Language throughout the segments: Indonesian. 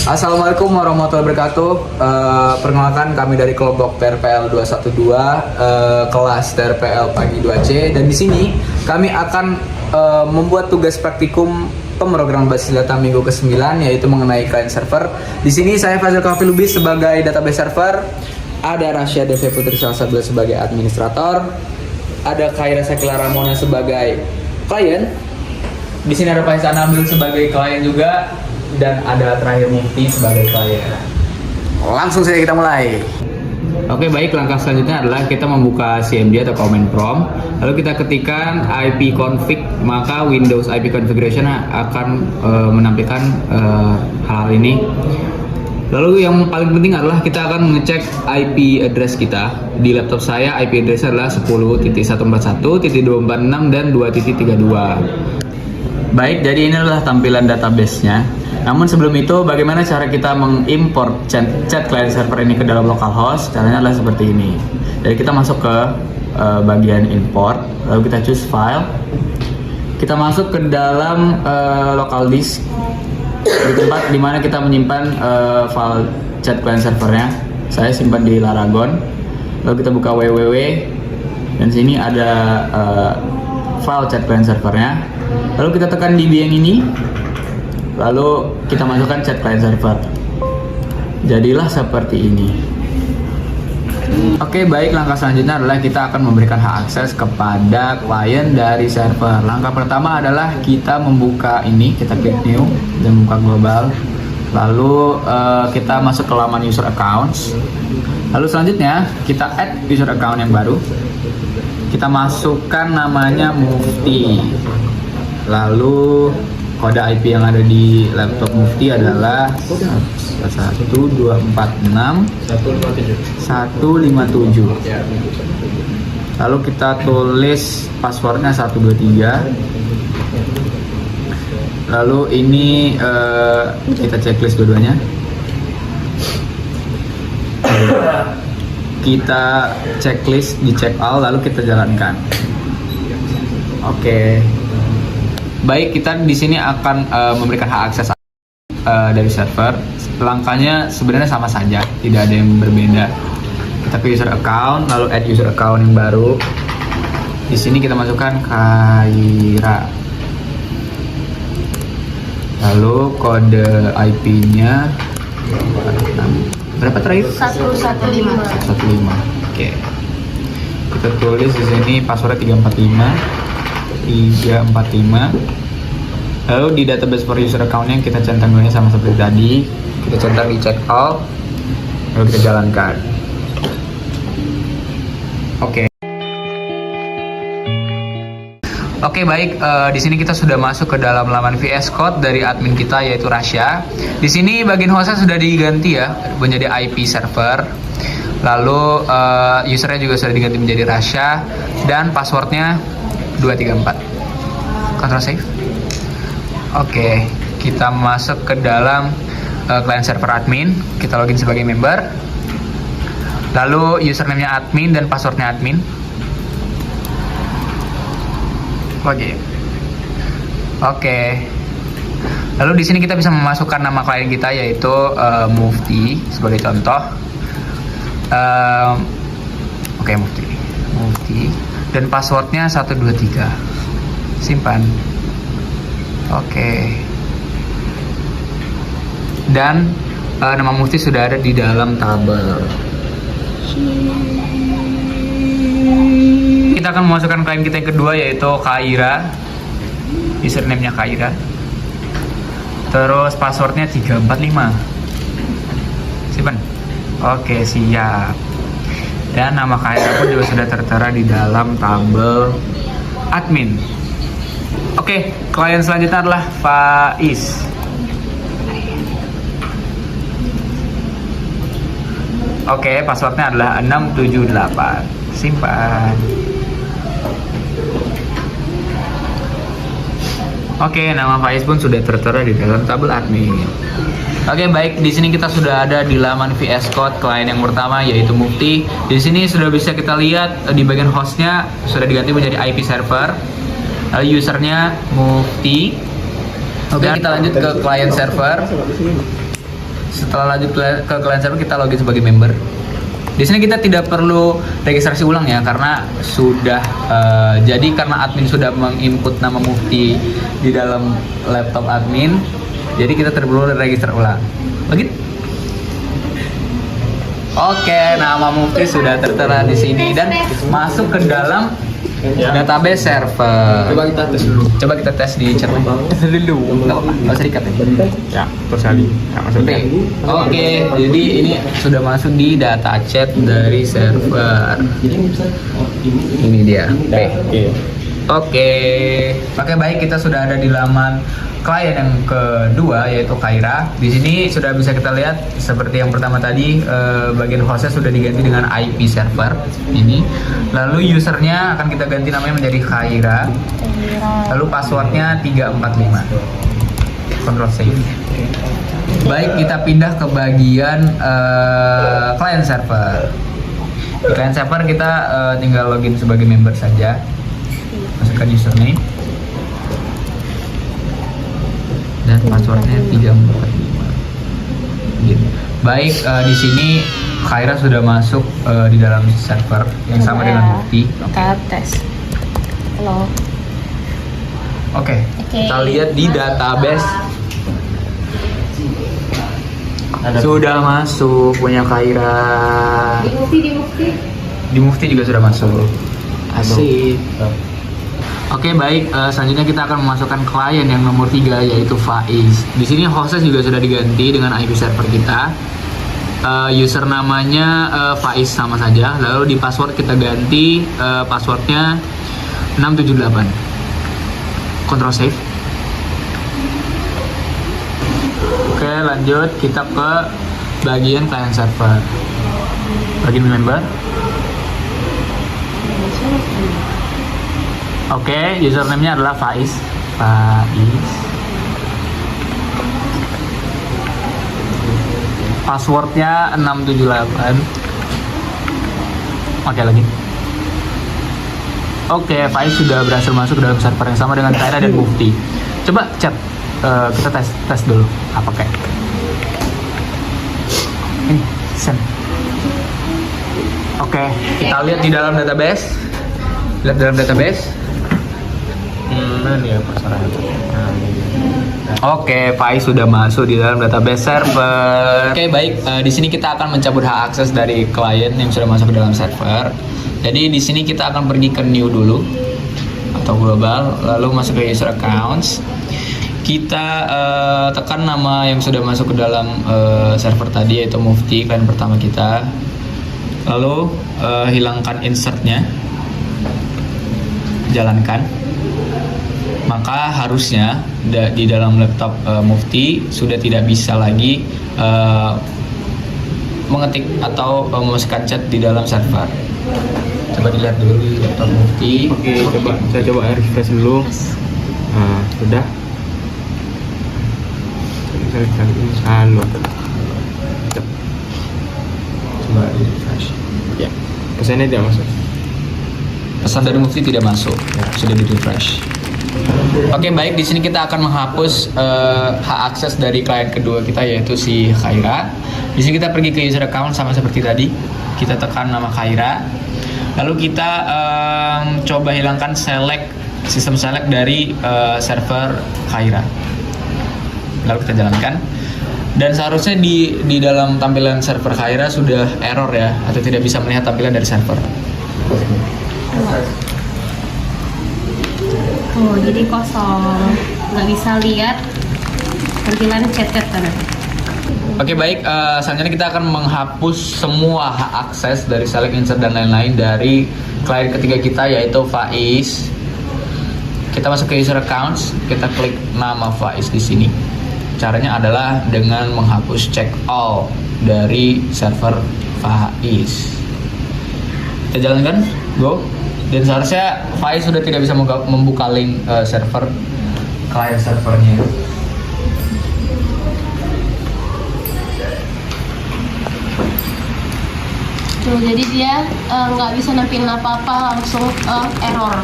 Assalamualaikum warahmatullahi wabarakatuh. Perkenalkan kami dari kelompok TRPL 212, kelas TRPL pagi 2C, dan di sini kami akan membuat tugas praktikum pemrograman basis data minggu ke-9, yaitu mengenai client server. Di sini saya Fazil Kafi Lubis sebagai database server, ada Rasya Devi Putri Salsabila sebagai administrator, ada Khaira Sakila Ramona sebagai klien. Di sini ada Faisal Nabil sebagai klien juga, dan ada terakhir Mufti sebagai klien. Langsung saja kita mulai. Oke, baik, langkah selanjutnya adalah kita membuka CMD atau command prompt. Lalu kita ketikkan IP config, maka Windows IP configuration akan menampilkan hal ini. Lalu yang paling penting adalah kita akan mengecek IP address kita. Di laptop saya IP address adalah 10.141.246 dan 2.32. Baik, jadi ini adalah tampilan database-nya. Namun sebelum itu, bagaimana cara kita mengimport chat client server ini ke dalam localhost? Caranya adalah seperti ini. Jadi kita masuk ke bagian import, lalu kita choose file. Kita masuk ke dalam local disk, di tempat dimana kita menyimpan file chat client servernya. Saya simpan di Laragon. Lalu kita buka www, dan sini ada file chat client servernya. Lalu kita tekan DB yang ini, lalu kita masukkan chat client server. Jadilah seperti ini. Oke, baik, langkah selanjutnya adalah kita akan memberikan hak akses kepada klien dari server. Langkah pertama adalah kita membuka ini, kita klik new dan buka global. Lalu kita masuk ke laman user accounts. Lalu selanjutnya kita add user account yang baru. Kita masukkan namanya Mufti. Lalu kode IP yang ada di laptop Mufti adalah 1246157. Lalu kita tulis passwordnya 123. Lalu ini kita checklist dua-duanya. Kita checklist di check all, lalu kita jalankan. Oke. Baik, kita di sini akan memberikan hak akses dari server. Langkahnya sebenarnya sama saja, tidak ada yang berbeda. Kita ke user account, lalu add user account yang baru. Di sini kita masukkan Khaira. Lalu kode IP-nya berapa terakhir? 115. 115. Oke. Kita tulis di sini passwordnya 345. Lalu di database for user account-nya kita centang dulunya sama seperti tadi. Kita centang di check all, lalu kita jalankan. Oke. Oke, baik, di sini kita sudah masuk ke dalam laman VS Code dari admin kita, yaitu Rasya. Di sini bagian hostnya sudah diganti ya menjadi IP server. Lalu usernya juga sudah diganti menjadi Rasya, dan passwordnya 234. Ctrl save. Oke, kita masuk ke dalam client server admin. Kita login sebagai member. Lalu username-nya admin dan passwordnya admin. Login. Oke. Lalu di sini kita bisa memasukkan nama klien kita, yaitu Mufti sebagai contoh. Oke, Mufti. Dan passwordnya 123. Simpan. Oke. Dan nama Mufti sudah ada di dalam tabel. Kita akan memasukkan klien kita yang kedua, yaitu Khaira. Username-nya Khaira. Terus passwordnya 345. Simpan. Oke, siap. Dan nama Khaira pun juga sudah tertera di dalam tabel admin. Oke, klien selanjutnya adalah Faiz. Oke, passwordnya adalah 678. Simpan. Oke, nama Faiz pun sudah tertera di dalam tabel admin. Oke, baik, di sini kita sudah ada di laman VS Code klien yang pertama, yaitu Mufti. Di sini sudah bisa kita lihat di bagian hostnya sudah diganti menjadi IP server. Lalu usernya Mufti. Oke, kita lanjut ke client server. setelah lanjut ke client server kita login sebagai member. Di sini kita tidak perlu registrasi ulang ya, karena sudah jadi karena admin sudah menginput nama Mufti di dalam laptop admin, jadi kita tidak perlu register ulang. Login. Oke, nama Mufti sudah tertera di sini dan masuk ke dalam database server. Coba kita tes di chat dulu. Enggak apa-apa, enggak usah dikat ya. Terus kali. Oke, jadi ini sudah masuk di data chat dari server. Ini dia. Oke, baik, kita sudah ada di laman klien yang kedua yaitu Khaira. Di sini sudah bisa kita lihat seperti yang pertama tadi, bagian hostnya sudah diganti dengan IP server ini. Lalu usernya akan kita ganti namanya menjadi Khaira. Lalu passwordnya 345. Control save. Baik, kita pindah ke bagian client server. Di client server kita tinggal login sebagai member saja. Masukkan username dan passwordnya 345. Gitu. Baik, di sini Khaira sudah masuk di dalam server yang sama dengan Mufti. Kita tes. Halo. Oke. Kita lihat di database. Sudah masuk punya Khaira. Di Mufti juga sudah masuk. Asik. Oke, baik, selanjutnya kita akan memasukkan klien yang nomor 3 yaitu Faiz. Di sini hostnya juga sudah diganti dengan IP server kita. User namanya Faiz sama saja. Lalu di password kita ganti passwordnya 678. Control save. Oke, lanjut kita ke bagian client server. Bagian member. Oke, username-nya adalah Faiz. Passwordnya 678. Oke, lagi. Oke, Faiz sudah berhasil masuk ke dalam server yang sama dengan Khaira dan Mufti. Coba chat, kita tes dulu. Apa kayak? Ini, send. Oke, kita lihat di dalam database. Lihat dalam database. Mana ya masalahnya? Oke, Faiz sudah masuk di dalam database server. Oke, baik. Di sini kita akan mencabut hak akses dari klien yang sudah masuk ke dalam server. Jadi di sini kita akan pergi ke new dulu atau global, lalu masuk ke user accounts. Kita tekan nama yang sudah masuk ke dalam server tadi yaitu Mufti, klien pertama kita. Lalu hilangkan insertnya, jalankan. Maka harusnya di dalam laptop Mufti sudah tidak bisa lagi mengetik atau memasukkan chat di dalam server. Coba dilihat dulu di laptop Mufti. Oke, saya coba refresh dulu. Nah, sudah. Saya cari halo. Coba refresh. Ya, pesannya tidak masuk. Pesan dari Mufti tidak masuk. Sudah di refresh. Oke, baik, di sini kita akan menghapus hak akses dari klien kedua kita yaitu si Khaira. Di sini kita pergi ke user account sama seperti tadi. Kita tekan nama Khaira. Lalu kita coba hilangkan sistem select dari server Khaira. Lalu kita jalankan. Dan seharusnya di dalam tampilan server Khaira sudah error ya, atau tidak bisa melihat tampilan dari server. Oh, jadi kosong, nggak bisa lihat tampilan chat-chat kan? Oke, baik, selanjutnya kita akan menghapus semua hak akses dari select, insert dan lain-lain dari klien ketiga kita yaitu Faiz. Kita masuk ke user accounts, kita klik nama Faiz di sini. Caranya adalah dengan menghapus check all dari server Faiz. Kita jalankan, go. Dan seharusnya Faiz sudah tidak bisa membuka link server klien servernya. Tuh, jadi dia nggak bisa nampilin apa-apa, langsung error.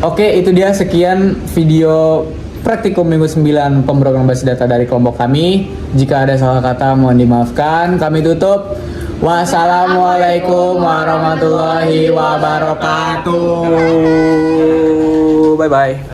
Oke, itu dia sekian video praktikum minggu 9 pemrograman basis data dari kelompok kami. Jika ada salah kata mohon dimaafkan. Kami tutup. Wassalamualaikum warahmatullahi wabarakatuh. Bye bye.